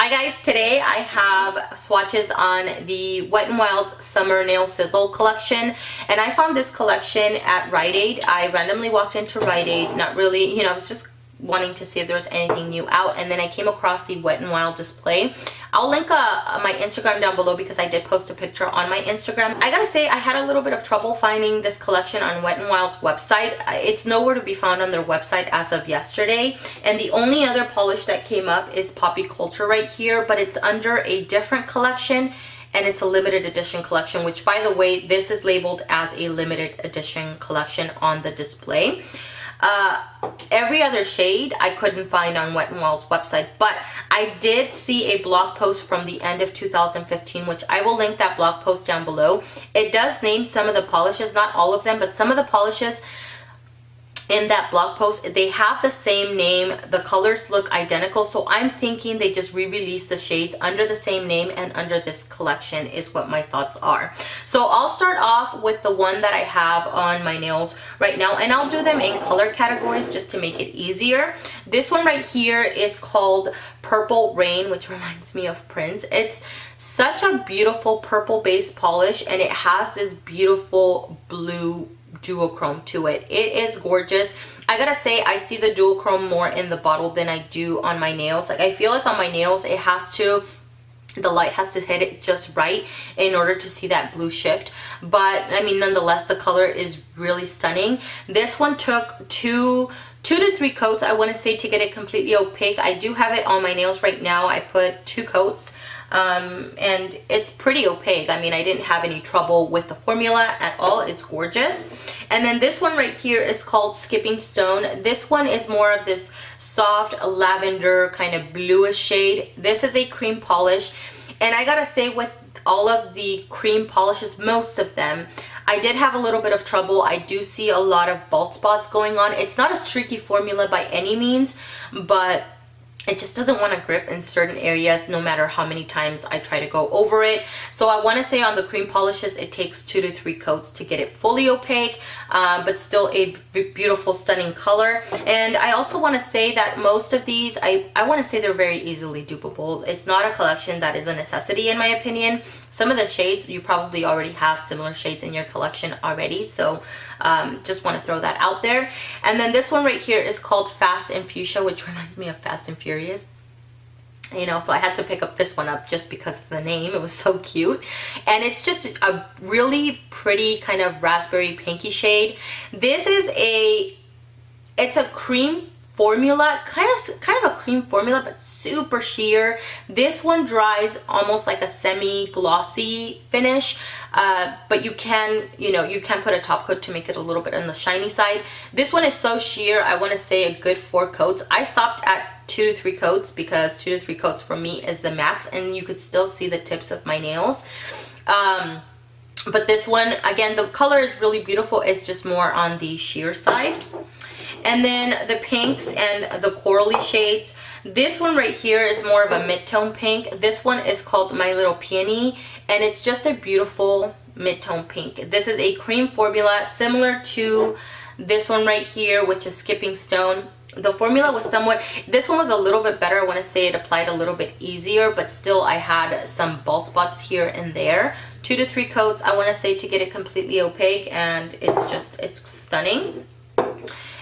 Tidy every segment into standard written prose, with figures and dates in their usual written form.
Hi guys, today I have swatches on the Wet n Wild Summer Nail Sizzle collection, and I found this collection at Rite Aid. I randomly walked into Rite Aid, not really, I was just wanting to see if there was anything new out, and then I came across the Wet n Wild display. I'll link my Instagram down below because I did post a picture on my Instagram. I gotta say, I had a little bit of trouble finding this collection on Wet n Wild's website. It's nowhere to be found on their website as of yesterday, and the only other polish that came up is Poppy Culture right here, but it's under a different collection, and it's a limited edition collection, which, by the way, this is labeled as a limited edition collection on the display. Every other shade I couldn't find on Wet n Wild's website, but I did see a blog post from the end of 2015, which I will link that blog post down below. It does name some of the polishes, not all of them, but some of the polishes in that blog post, they have the same name. The colors look identical, so I'm thinking they just re-released the shades under the same name and under this collection is what my thoughts are. So I'll start off with the one that I have on my nails right now, and I'll do them in color categories just to make it easier. This one right here is called Purple Rain, which reminds me of Prince. It's such a beautiful purple base polish, and it has this beautiful blue duochrome to it. It is gorgeous. I gotta say, I see the duochrome more in the bottle than I do on my nails. Like, I feel like on my nails the light has to hit it just right in order to see that blue shift, but I mean, nonetheless, the color is really stunning. This one took two to three coats, I want to say, to get it completely opaque. I do have it on my nails right now. I put 2 coats, and it's pretty opaque. I mean, I didn't have any trouble with the formula at all. It's gorgeous. And then this one right here is called Skipping Stone. This one is more of this soft lavender kind of bluish shade. This is a cream polish, and I gotta say, with all of the cream polishes, most of them, I did have a little bit of trouble. I do see a lot of bald spots going on. It's not a streaky formula by any means, but it just doesn't want to grip in certain areas no matter how many times I try to go over it. So I want to say on the cream polishes, it takes 2 to 3 coats to get it fully opaque, but still a beautiful, stunning color. And I also want to say that most of these, I want to say they're very easily dupable. It's not a collection that is a necessity in my opinion. Some of the shades, you probably already have similar shades in your collection already, so just want to throw that out there. And then this one right here is called Fast and Fuchsia, which reminds me of Fast and Furious. So I had to pick up this one up just because of the name. It was so cute, and it's just a really pretty kind of raspberry pinky shade. This is it's a cream formula, kind of a cream formula, but super sheer. This one dries almost like a semi-glossy finish, but you can put a top coat to make it a little bit on the shiny side. This one is so sheer, I want to say a good 4 coats. I stopped at 2 to 3 coats because 2 to 3 coats for me is the max, and you could still see the tips of my nails. But this one, again, the color is really beautiful. It's just more on the sheer side. And then the pinks and the corally shades. This one right here is more of a mid-tone pink. This one is called My Little Peony, and it's just a beautiful mid-tone pink. This is a cream formula similar to this one right here, which is Skipping Stone. The formula was this one was a little bit better. I want to say it applied a little bit easier, but still I had some bald spots here and there. 2 to 3 coats, I want to say, to get it completely opaque, and it's stunning.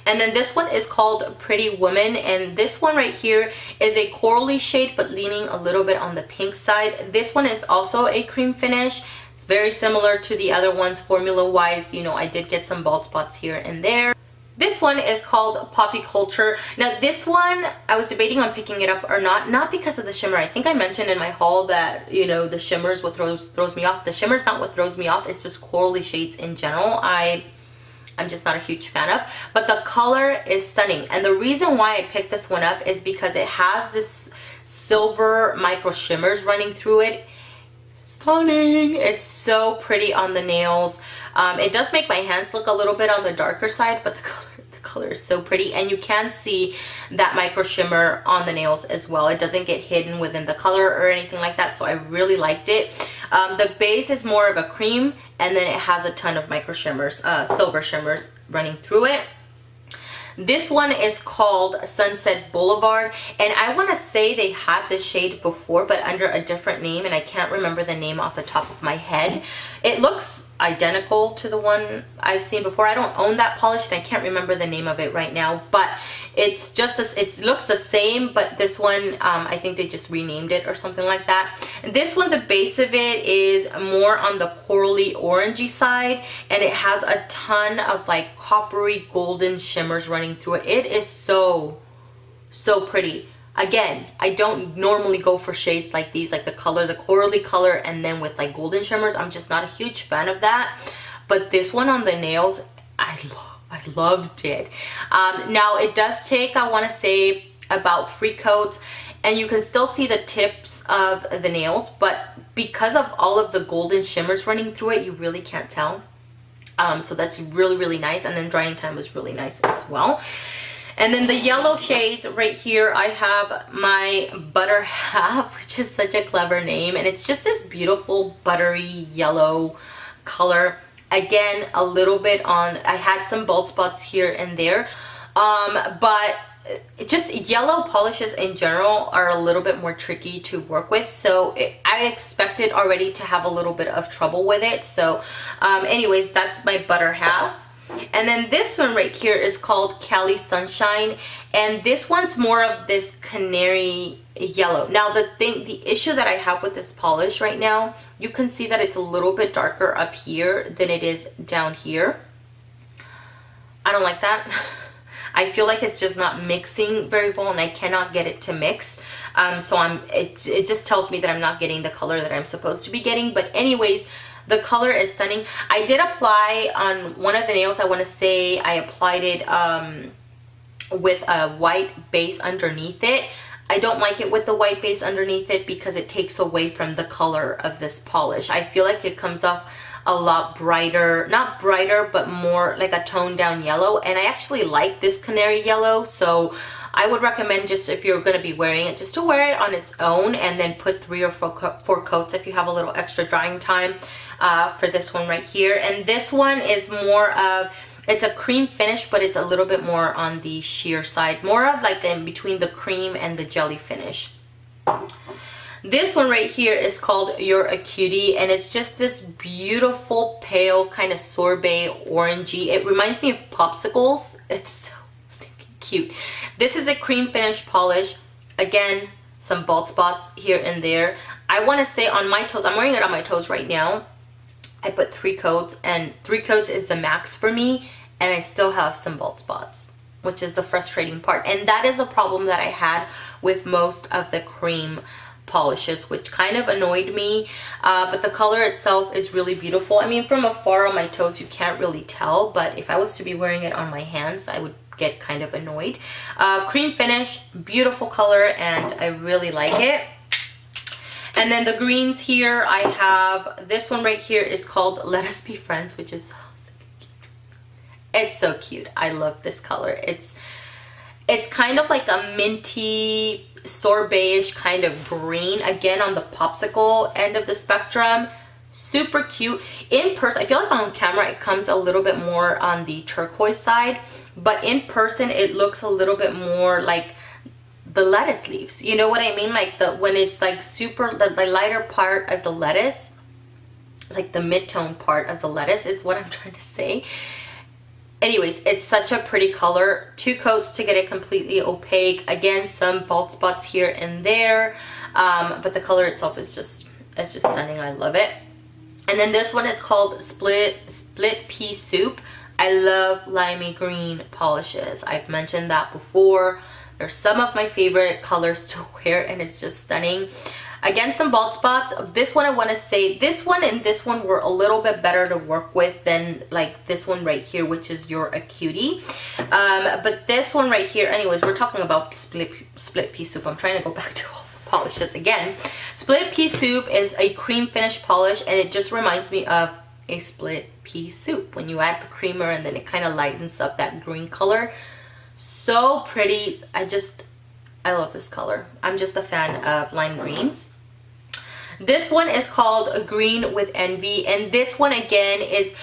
And then this one is called Pretty Woman, and this one right here is a corally shade but leaning a little bit on the pink side. This one is also a cream finish. It's very similar to the other ones formula wise. I did get some bald spots here and there. This one is called Poppy Culture. Now this one, I was debating on picking it up or not because of the shimmer. I think I mentioned in my haul that, the shimmer is what throws me off. The shimmer is not what throws me off. It's just corally shades in general. I'm just not a huge fan of, but the color is stunning. And the reason why I picked this one up is because it has this silver micro shimmers running through it. Stunning. It's so pretty on the nails. It does make my hands look a little bit on the darker side, but the color is so pretty, and you can see that micro shimmer on the nails as well. It doesn't get hidden within the color or anything like that, so I really liked it. The base is more of a cream, and then it has a ton of micro shimmers, silver shimmers running through it. This one is called Sunset Boulevard, and I want to say they had this shade before but under a different name, and I can't remember the name off the top of my head. It looks identical to the one I've seen before. I don't own that polish and I can't remember the name of it right now, but it's just it looks the same, but this one I think they just renamed it or something like that. And this one, the base of it is more on the corally orangey side, and it has a ton of like coppery golden shimmers running through it. It is so pretty. Again, I don't normally go for shades like these, like the corally color, and then with like golden shimmers. I'm just not a huge fan of that. But this one on the nails, I loved it. Now it does take, I want to say, about 3 coats, and you can still see the tips of the nails, but because of all of the golden shimmers running through it, you really can't tell. So that's really nice, and then drying time was really nice as well. And then the yellow shades right here, I have my Butter Half, which is such a clever name, and it's just this beautiful buttery yellow color. Again, a little bit on, I had some bald spots here and there, but just yellow polishes in general are a little bit more tricky to work with, so I expected already to have a little bit of trouble with it. So anyways, that's my Butter Half. And then this one right here is called Cali Sunshine, and this one's more of this canary yellow. Now the issue that I have with this polish right now, you can see that it's a little bit darker up here than it is down here. I don't like that. I feel like it's just not mixing very well, and I cannot get it to mix. So it just tells me that I'm not getting the color that I'm supposed to be getting. But anyways, the color is stunning. I did apply on one of the nails, I want to say I applied it with a white base underneath it. I don't like it with the white base underneath it because it takes away from the color of this polish. I feel like it comes off a lot brighter, not brighter, but more like a toned down yellow. And I actually like this canary yellow, so I would recommend, just if you're going to be wearing it, just to wear it on its own and then put 3 or 4 coats if you have a little extra drying time for this one right here. And this one is more of, it's a cream finish, but it's a little bit more on the sheer side, more of like in between the cream and the jelly finish. This one right here is called You're a Cutie, and it's just this beautiful pale kind of sorbet orangey. It reminds me of popsicles. It's so stinking cute. This is a cream finish polish. Again, some bald spots here and there. I want to say on my toes, I'm wearing it on my toes right now, I put 3 coats, and 3 coats is the max for me, and I still have some bald spots, which is the frustrating part. And that is a problem that I had with most of the cream polishes, which kind of annoyed me, but the color itself is really beautiful. I mean, from afar on my toes you can't really tell, but if I was to be wearing it on my hands, I would get kind of annoyed. Cream finish, beautiful color, and I really like it. And then the greens here, I have this one right here is called Let Us Be Friends, which is so cute. It's so cute. I love this color. It's kind of like a minty sorbet-ish kind of green, again on the popsicle end of the spectrum. Super cute. In person, I feel like on camera it comes a little bit more on the turquoise side, but in person it looks a little bit more like the lettuce leaves. You know what I mean? Like when it's like super, the lighter part of the lettuce, like the mid-tone part of the lettuce is what I'm trying to say. Anyways, it's such a pretty color. 2 coats to get it completely opaque. Again, some bald spots here and there, but the color itself is just stunning. I love it. And then this one is called Split Pea Soup. I love limey green polishes. I've mentioned that before. They're some of my favorite colors to wear, and it's just stunning. Again, some bald spots. This one, I want to say, this one and this one were a little bit better to work with than like this one right here, which is You're a Cutie. But this one right here, anyways, we're talking about split pea soup. I'm trying to go back to all the polishes again. Split pea soup is a cream finish polish, and it just reminds me of a split pea soup when you add the creamer, and then it kind of lightens up that green color. So pretty. I love this color. I'm just a fan of lime greens. This one is called Green with Envy, and this one again is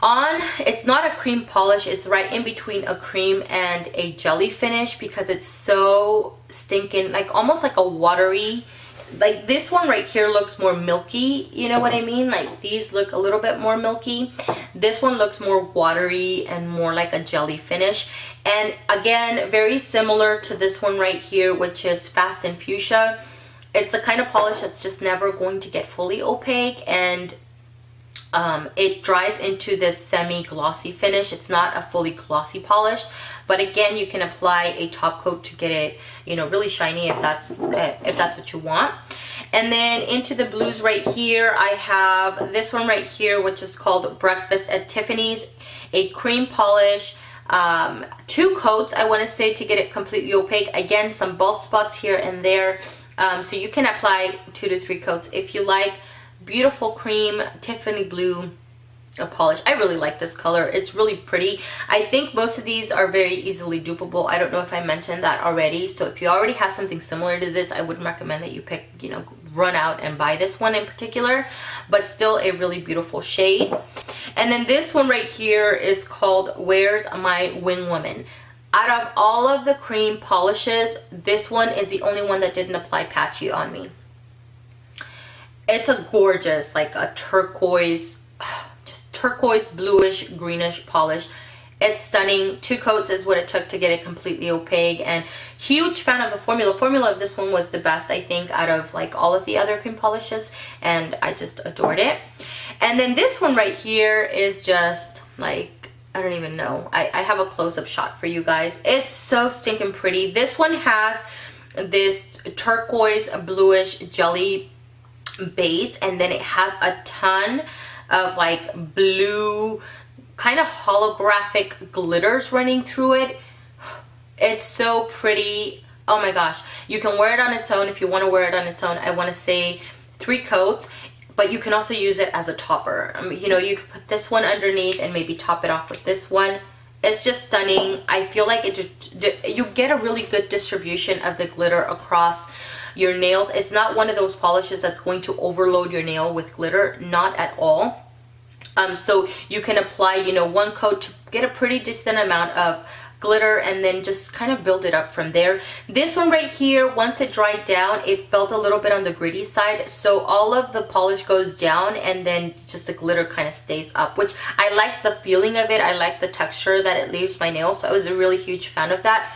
On, it's not a cream polish, it's right in between a cream and a jelly finish because it's so stinking, like almost like a watery, like this one right here looks more milky, you know what I mean? Like these look a little bit more milky. This one looks more watery and more like a jelly finish. And again, very similar to this one right here, which is Fast and Fuchsia. It's the kind of polish that's just never going to get fully opaque, and it dries into this semi-glossy finish. It's not a fully glossy polish, but again, you can apply a top coat to get it, you know, really shiny if that's what you want. And then into the blues right here, I have this one right here, which is called Breakfast at Tiffany's, a cream polish, 2 coats, I want to say, to get it completely opaque. Again, some bald spots here and there, so you can apply 2 to 3 coats if you like. Beautiful cream Tiffany blue polish. I really like this color. It's really pretty. I think most of these are very easily dupable. I don't know if I mentioned that already, so if you already have something similar to this, I would recommend that you pick, you know, run out and buy this one in particular, but still a really beautiful shade. And then this one right here is called Where's My Wing Woman. Out of all of the cream polishes, this one is the only one that didn't apply patchy on me. It's a gorgeous, like a turquoise, just turquoise, bluish, greenish polish. It's stunning. 2 coats is what it took to get it completely opaque, and huge fan of the formula. Formula of this one was the best, I think, out of like all of the other cream polishes, and I just adored it. And then this one right here is just like, I don't even know. I have a close-up shot for you guys. It's so stinking pretty. This one has this turquoise, bluish jelly base, and then it has a ton of like blue kind of holographic glitters running through it. It's so pretty. Oh my gosh, you can wear it on its own. If you want to wear it on its own, I want to say 3 coats, but you can also use it as a topper. You know, you could put this one underneath and maybe top it off with this one. It's just stunning. I feel like you get a really good distribution of the glitter across your nails. It's not one of those polishes that's going to overload your nail with glitter, not at all. So you can apply, you know, 1 coat to get a pretty decent amount of glitter, and then just kind of build it up from there. This one right here, once it dried down, it felt a little bit on the gritty side, so all of the polish goes down and then just the glitter kind of stays up, which I like the feeling of it. I like the texture that it leaves my nails, so I was a really huge fan of that.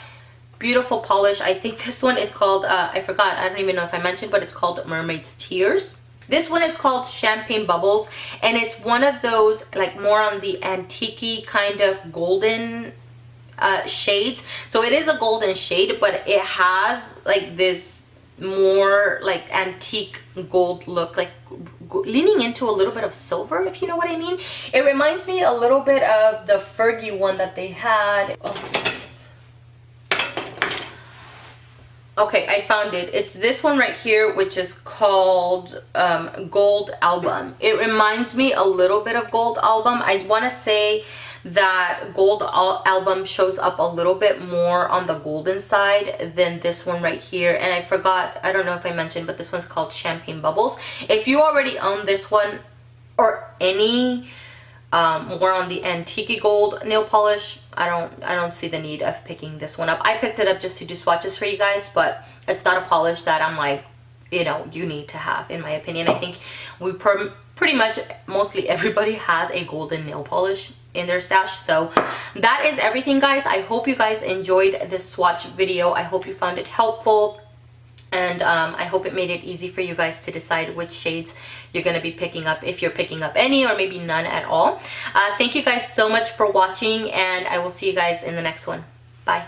Beautiful polish. I think this one is called, I forgot, I don't even know if I mentioned, but it's called Mermaid's Tears. This one is called Champagne Bubbles, and it's one of those like more on the antique-y kind of golden shades. So it is a golden shade, but it has like this more like antique gold look, like leaning into a little bit of silver, if you know what I mean. It reminds me a little bit of the Fergie one that they had. Okay, I found it. It's this one right here, which is called Gold Album. It reminds me a little bit of Gold Album. I want to say that Gold Album shows up a little bit more on the golden side than this one right here. And I forgot, I don't know if I mentioned, but this one's called Champagne Bubbles. If you already own this one or any more on the antique gold nail polish, I don't see the need of picking this one up. I picked it up just to do swatches for you guys, but it's not a polish that I'm like, you know, you need to have, in my opinion. I think we pretty much mostly everybody has a golden nail polish in their stash. So that is everything, guys. I hope you guys enjoyed this swatch video. I hope you found it helpful, and I hope it made it easy for you guys to decide which shades you're going to be picking up, if you're picking up any or maybe none at all. Thank you guys so much for watching, and I will see you guys in the next one. Bye.